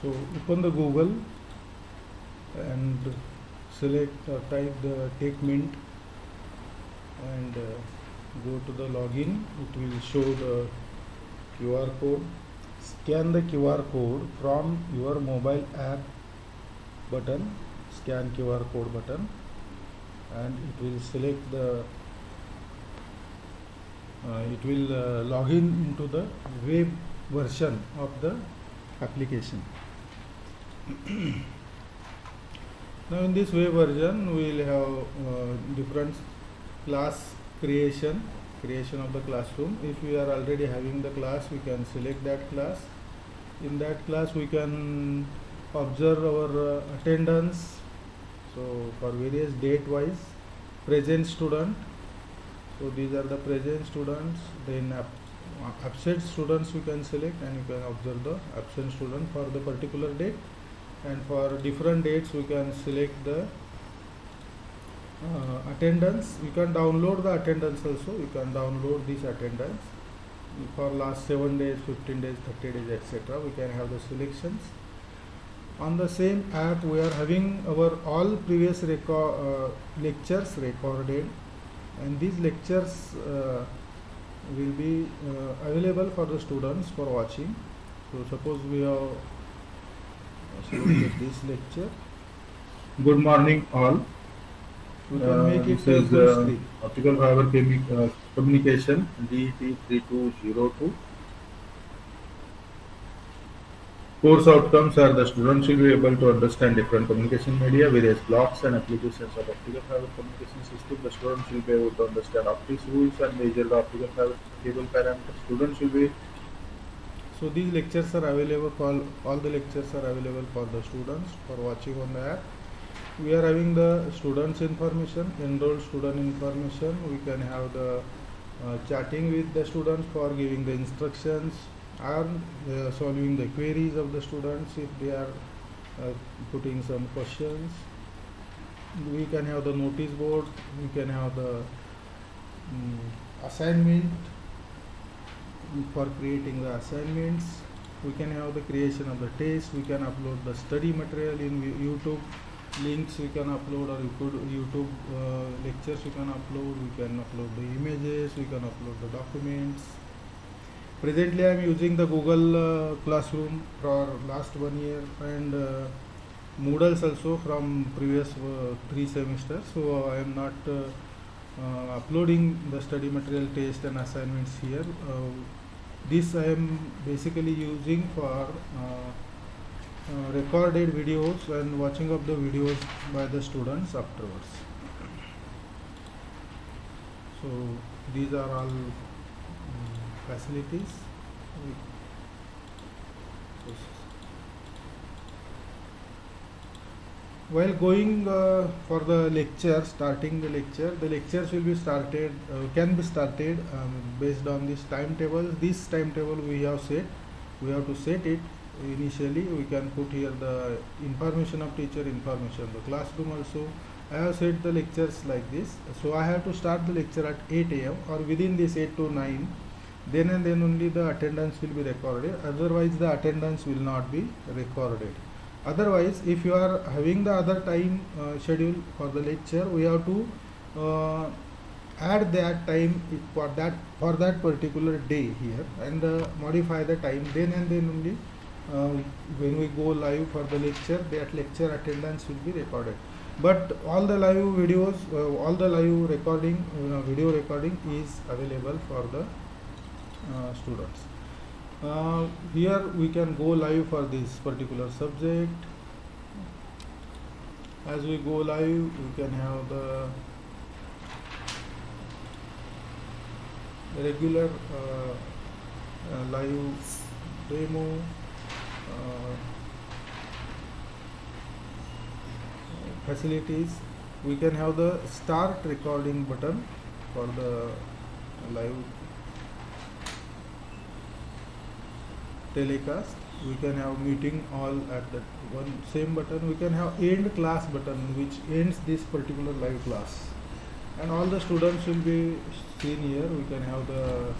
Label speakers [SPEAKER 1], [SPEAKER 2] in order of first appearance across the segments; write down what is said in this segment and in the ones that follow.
[SPEAKER 1] So open the Google and select or type the Take Mint and go to the login. It will show the QR code. Scan the QR code from your mobile app button, scan QR code button, and it will select the it will log in into the web version of the application. Now in this web version we will have different class creation of the classroom. If we are already having the class, we can select that class. In that class we can observe our attendance, so for various date wise. Present student, so these are the present students. Then absent students we can select, and you can observe the absent student for the particular date, and for different dates we can select the attendance. You can download the attendance also. You can download this attendance for last 7 days, 15 days, 30 days, etc. We can have the selections. On the same app we are having our all previous lectures recorded, and these lectures will be available for the students for watching. So suppose we have selected this lecture. Good morning all. We can make it
[SPEAKER 2] This is
[SPEAKER 1] full screen.
[SPEAKER 2] optical fiber communication DET 3202. Course outcomes are the students will be able to understand different communication media, various blocks and applications of optical fiber communication system. The students will be able to understand optics rules and measure the optical fiber cable parameters. Students will be. So these lectures are available for all the lectures are available for the students for watching on the app. We are having the students information, enrolled student information. We can have the chatting with the students for giving the instructions and solving the queries of the students if they are putting some questions. We can have the notice board. We can have the assignment for creating the assignments. We can have the creation of the test. We can upload the study material in YouTube. Links we can upload, or YouTube lectures we can upload. We can upload the images. We can upload the documents. Presently I am using the Google Classroom for last 1 year, and Moodles also from previous 3 semesters. So I am not uploading the study material, test and assignments here. This I am basically using for recorded videos and watching of the videos by the students afterwards. So these are all facilities. While going for the lecture, starting the lectures will be started, can be started based on this timetable. This timetable we have to set it. Initially we can put here the information of teacher, information of the classroom also. I have set the lectures like this. So I have to start the lecture at 8 AM or within this 8 to 9. Then and then only the attendance will be recorded. Otherwise the attendance will not be recorded. Otherwise, if you are having the other time schedule for the lecture, we have to add that time for that particular day here, and modify the time. Then and then only when we go live for the lecture, that lecture attendance will be recorded. But all the live videos, all the live recording, video recording is available for the students. Here we can go live for this particular subject. As we go live, we can have the regular live demo, facilities. We can have the start recording button for the live telecast. We can have meeting all at the one same button. We can have end class button, which ends this particular live class, and all the students will be seen here. We can have the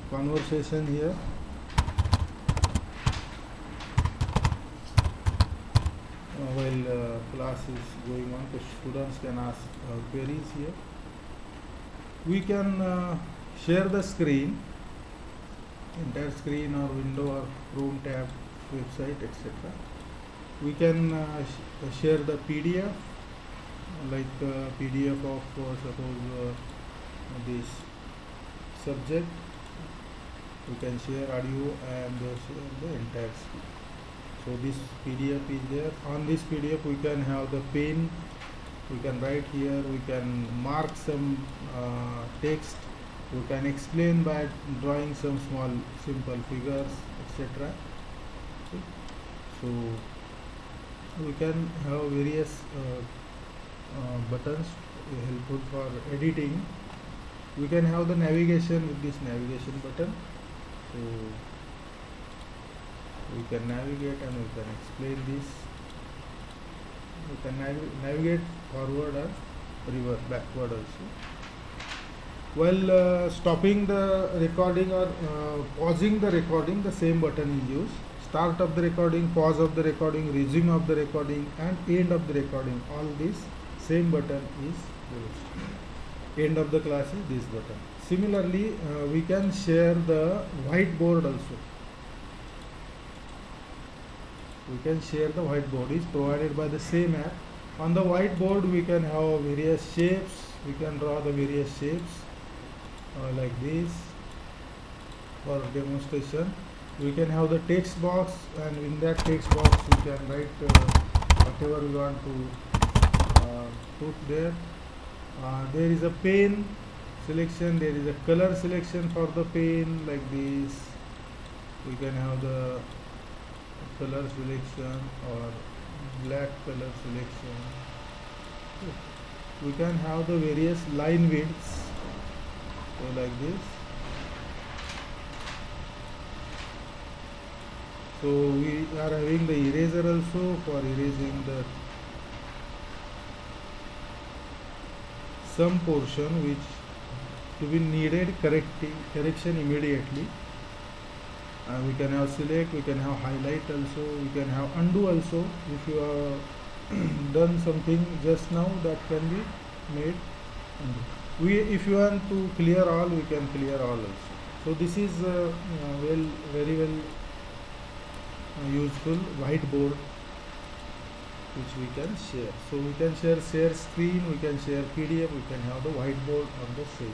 [SPEAKER 2] conversation here.
[SPEAKER 1] while class is going on, the students can ask queries here. We can share the screen, entire screen or window or Chrome tab, website, etc. We can share the PDF, like PDF of suppose this subject. We can share audio and share the entire screen. So this PDF is there. On this PDF we can have the pen, we can write here, we can mark some text, we can explain by drawing some small simple figures, etc. Okay. So we can have various buttons helpful for editing. We can have the navigation with this navigation button. So we can navigate and we can explain this. We can navigate forward or reverse, backward also. While stopping the recording or pausing the recording, the same button is used. Start of the recording, pause of the recording, resume of the recording, and end of the recording. All this same button is used. End of the class is this button. Similarly, we can share the whiteboard also. We can share the whiteboard, is provided by the same app. On the whiteboard we can have various shapes. We can draw the various shapes like this for demonstration. We can have the text box, and in that text box we can write whatever we want to put there. There is a pen selection, there is a color selection for the pen like this. We can have the color selection or black color selection. We can have the various line widths, so like this. So we are having the eraser also for erasing the some portion which to be needed correction immediately. We can have select, we can have highlight also, we can have undo also. If you have done something just now, that can be made undo. If you want to clear all, we can clear all also. So this is very well useful whiteboard which we can share. So we can share screen, we can share PDF, we can have the whiteboard on the same.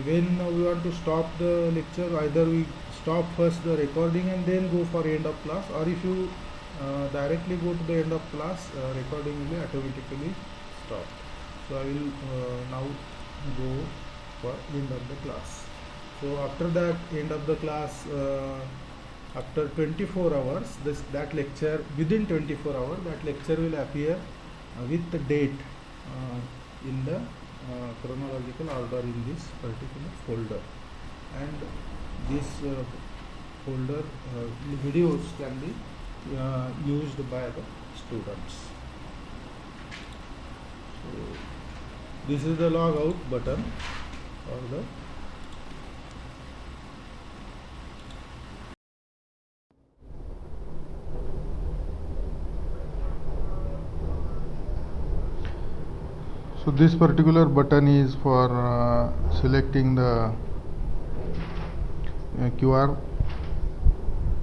[SPEAKER 1] When we want to stop the lecture, either we stop first the recording and then go for end of class, or if you directly go to the end of class, recording will be automatically stopped. So I will now go for end of the class. So after that end of the class, after 24 hours, that lecture, within 24 hours, that lecture will appear with the date in the chronological order in this particular folder, and this folder videos can be used by the students. So this is the log out button for the So this particular button is for selecting the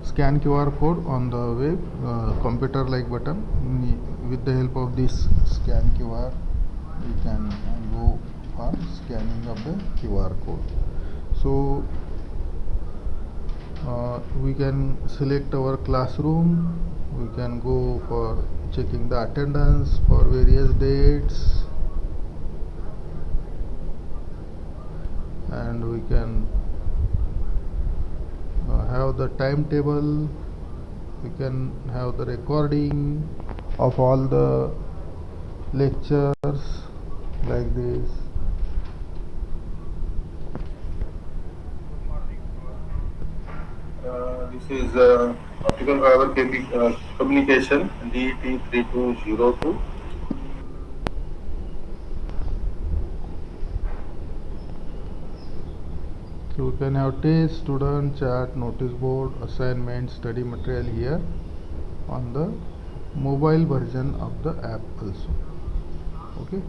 [SPEAKER 1] scan QR code on the web, computer like button. With the help of this scan QR, we can go for scanning of the QR code. So we can select our classroom, we can go for checking the attendance for various dates, and we can have the timetable, we can have the recording of all the lectures like this. This is optical fiber communication DT3202. So we can have test, student, chat, notice board, assignment, study material here on the mobile version of the app also. Okay,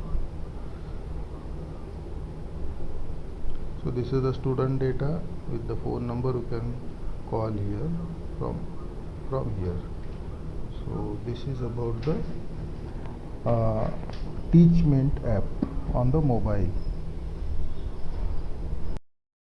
[SPEAKER 1] so this is the student data with the phone number. You can call here from here. So this is about the Teachment app on the mobile.